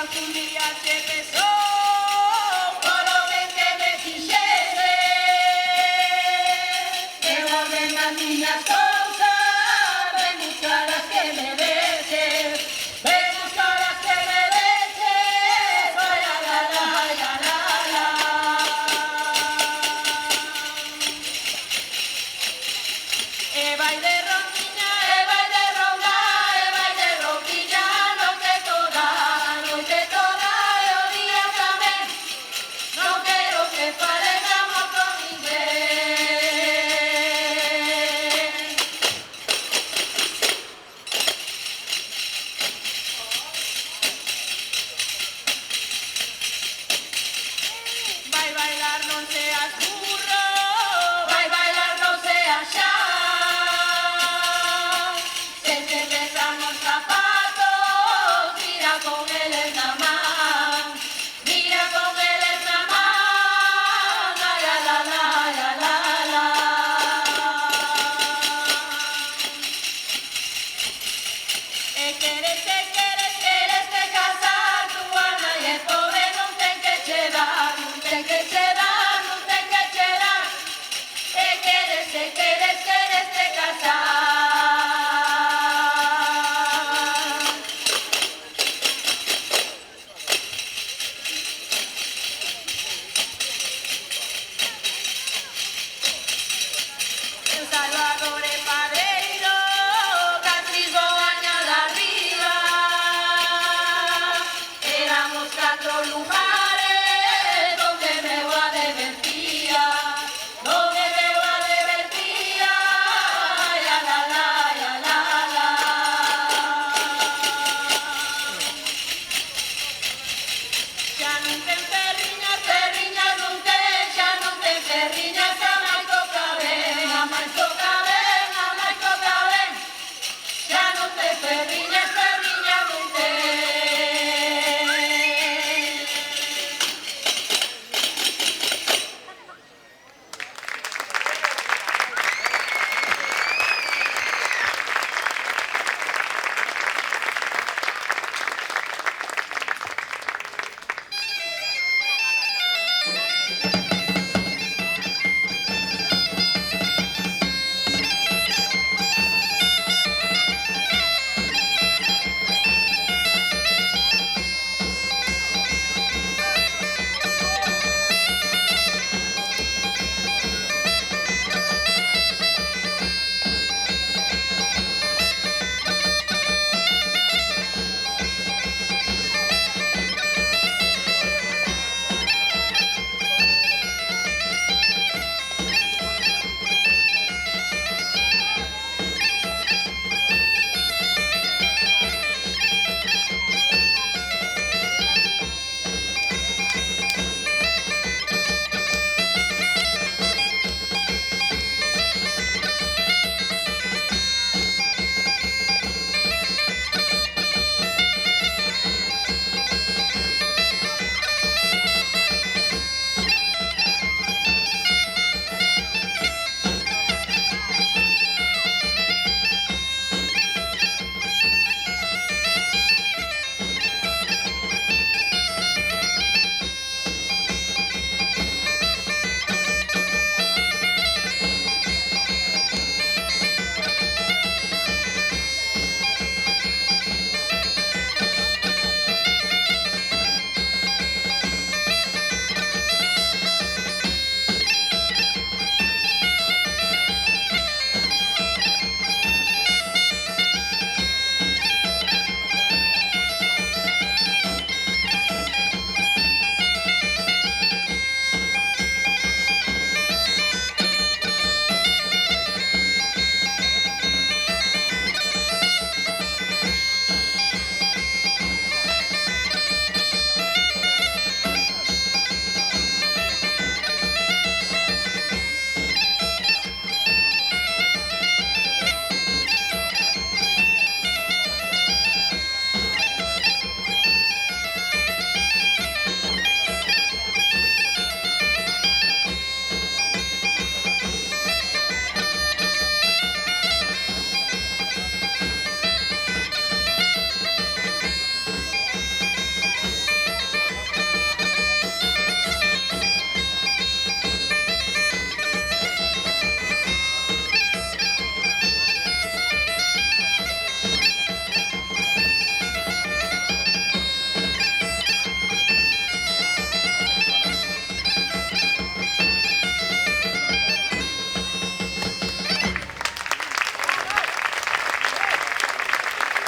algún día te besó. Por lo que me quixese, que volven las niñas cosas, ven buscar las que me beses, ven buscar las que me beses, ay, la, la, la, la, la, la. Eva y de Rondiña, Eva y de Ronda, Eva y de Rondiña, noite toda, e o día tamén, non quero que falen amor con ninguén. vai bailar, non seas burro. Vai bailar, non seas xa, se te besan os zapatos, tira con eles na mano.